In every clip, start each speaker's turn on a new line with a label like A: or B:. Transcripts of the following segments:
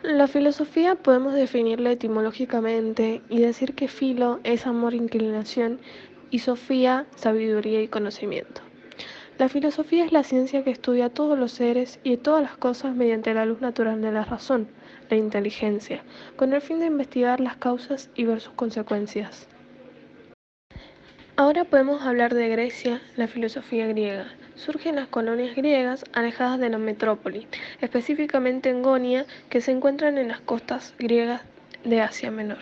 A: La filosofía podemos definirla etimológicamente y decir que filo es amor, inclinación y sofía, sabiduría y conocimiento. La filosofía es la ciencia que estudia todos los seres y todas las cosas mediante la luz natural de la razón, la inteligencia, con el fin de investigar las causas y ver sus consecuencias. Ahora podemos hablar de Grecia, la filosofía griega. Surge en las colonias griegas alejadas de la metrópoli, específicamente en Jonia, que se encuentran en las costas griegas de Asia Menor.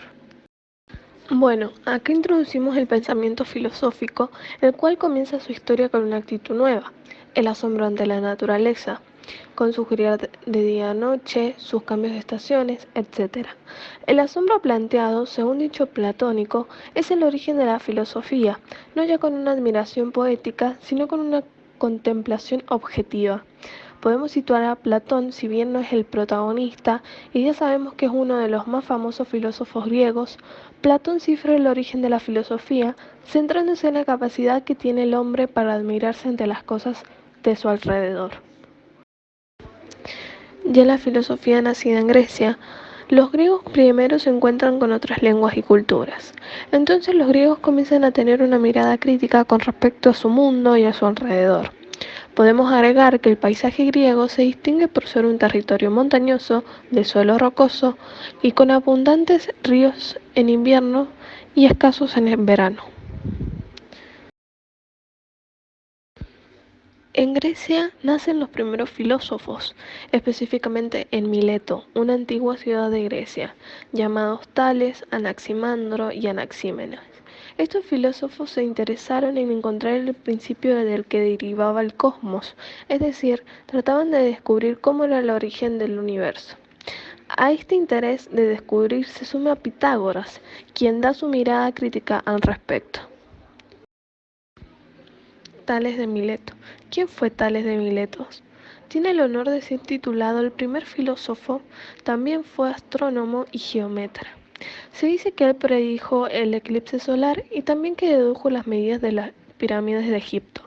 A: Bueno, acá introducimos el pensamiento filosófico, el cual comienza su historia con una actitud nueva, el asombro ante la naturaleza, con su girar de día a noche, sus cambios de estaciones, etc. El asombro planteado, según dicho platónico, es el origen de la filosofía, no ya con una admiración poética, sino con una contemplación objetiva. Podemos situar a Platón, si bien no es el protagonista, y ya sabemos que es uno de los más famosos filósofos griegos. Platón cifra el origen de la filosofía, centrándose en la capacidad que tiene el hombre para admirarse ante las cosas de su alrededor. Ya la filosofía nacida en Grecia, los griegos primero se encuentran con otras lenguas y culturas. Entonces los griegos comienzan a tener una mirada crítica con respecto a su mundo y a su alrededor. Podemos agregar que el paisaje griego se distingue por ser un territorio montañoso, de suelo rocoso y con abundantes ríos en invierno y escasos en el verano. En Grecia nacen los primeros filósofos, específicamente en Mileto, una antigua ciudad de Grecia, llamados Tales, Anaximandro y Anaxímenes. Estos filósofos se interesaron en encontrar el principio del que derivaba el cosmos, es decir, trataban de descubrir cómo era el origen del universo. A este interés de descubrir se suma Pitágoras, quien da su mirada crítica al respecto. Tales de Mileto. ¿Quién fue Tales de Mileto? Tiene el honor de ser titulado el primer filósofo, también fue astrónomo y geómetra. Se dice que él predijo el eclipse solar y también que dedujo las medidas de las pirámides de Egipto.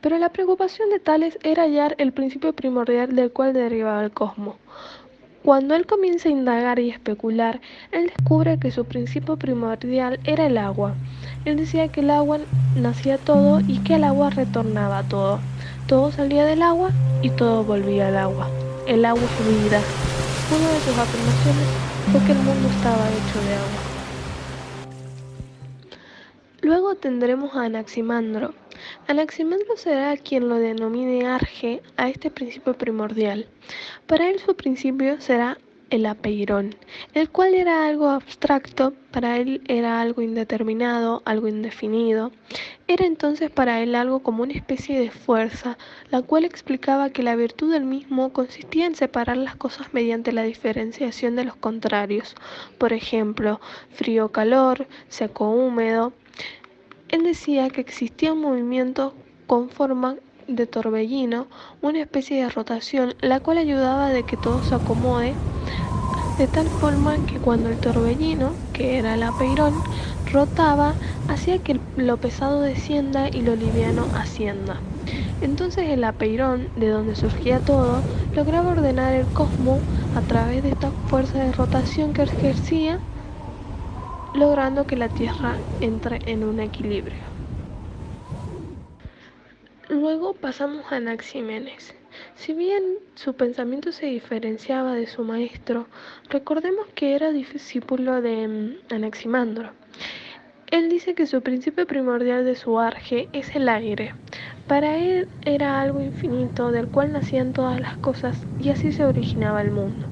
A: Pero la preocupación de Tales era hallar el principio primordial del cual derivaba el cosmos. Cuando él comienza a indagar y especular, él descubre que su principio primordial era el agua. Él decía que el agua nacía todo y que el agua retornaba todo. Todo salía del agua y todo volvía al agua. El agua es vida. Una de sus afirmaciones fue que el mundo estaba hecho de agua. Luego tendremos a Anaximandro. Anaximandro será quien lo denomine Arge a este principio primordial. Para él su principio será el apeirón, el cual era algo abstracto, para él era algo indeterminado, algo indefinido. Era entonces para él algo como una especie de fuerza, la cual explicaba que la virtud del mismo consistía en separar las cosas mediante la diferenciación de los contrarios. Por ejemplo, frío-calor, seco-húmedo. Él decía que existía un movimiento con forma de torbellino, una especie de rotación, la cual ayudaba de que todo se acomode, de tal forma que cuando el torbellino, que era el apeirón, rotaba, hacía que lo pesado descienda y lo liviano ascienda. Entonces el apeirón, de donde surgía todo, lograba ordenar el cosmos a través de esta fuerza de rotación que ejercía, logrando que la Tierra entre en un equilibrio. Luego pasamos a Anaxímenes. Si bien su pensamiento se diferenciaba de su maestro, recordemos que era discípulo de Anaximandro. Él dice que su principio primordial de su arge es el aire. Para él era algo infinito del cual nacían todas las cosas y así se originaba el mundo.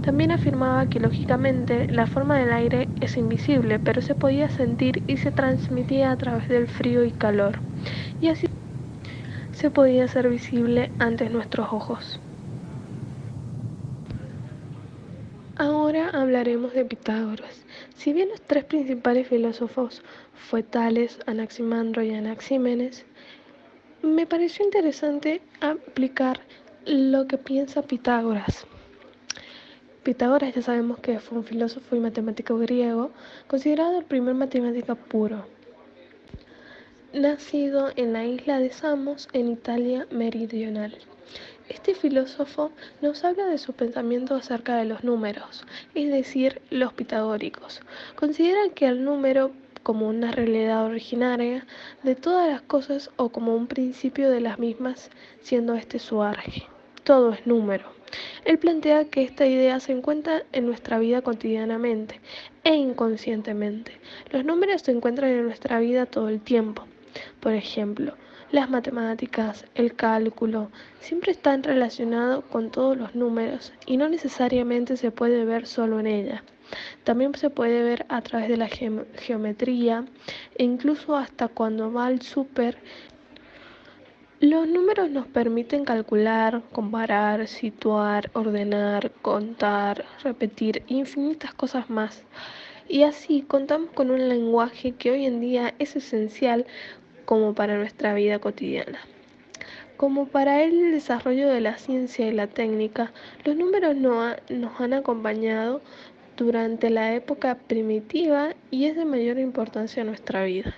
A: También afirmaba que lógicamente la forma del aire es invisible, pero se podía sentir y se transmitía a través del frío y calor, y así se podía hacer visible ante nuestros ojos. Ahora hablaremos de Pitágoras. Si bien los tres principales filósofos fue Tales, Anaximandro y Anaxímenes, me pareció interesante aplicar lo que piensa Pitágoras. Pitágoras ya sabemos que fue un filósofo y matemático griego, considerado el primer matemático puro. Nacido en la isla de Samos, en Italia meridional. Este filósofo nos habla de su pensamiento acerca de los números, es decir, los pitagóricos. Considera que el número como una realidad originaria de todas las cosas o como un principio de las mismas, siendo este su arge. Todo es número. Él plantea que esta idea se encuentra en nuestra vida cotidianamente e inconscientemente. Los números se encuentran en nuestra vida todo el tiempo. Por ejemplo, las matemáticas, el cálculo, siempre están relacionados con todos los números y no necesariamente se puede ver solo en ella. También se puede ver a través de la geometría e incluso hasta cuando va al súper. Los números nos permiten calcular, comparar, situar, ordenar, contar, repetir infinitas cosas más. Y así contamos con un lenguaje que hoy en día es esencial como para nuestra vida cotidiana. Como para él el desarrollo de la ciencia y la técnica, los números nos han acompañado durante la época primitiva y es de mayor importancia en nuestra vida.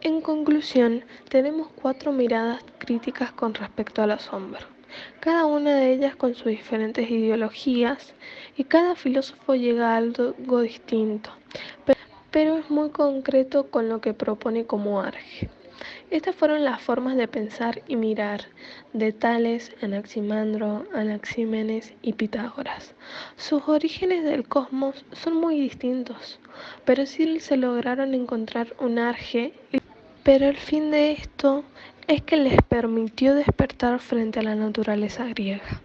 A: En conclusión, tenemos 4 miradas críticas con respecto al asombro, cada una de ellas con sus diferentes ideologías y cada filósofo llega a algo distinto, pero es muy concreto con lo que propone como arge. Estas fueron las formas de pensar y mirar de Tales, Anaximandro, Anaxímenes y Pitágoras. Sus orígenes del cosmos son muy distintos, pero sí se lograron encontrar un arge. Pero el fin de esto es que les permitió despertar frente a la naturaleza griega.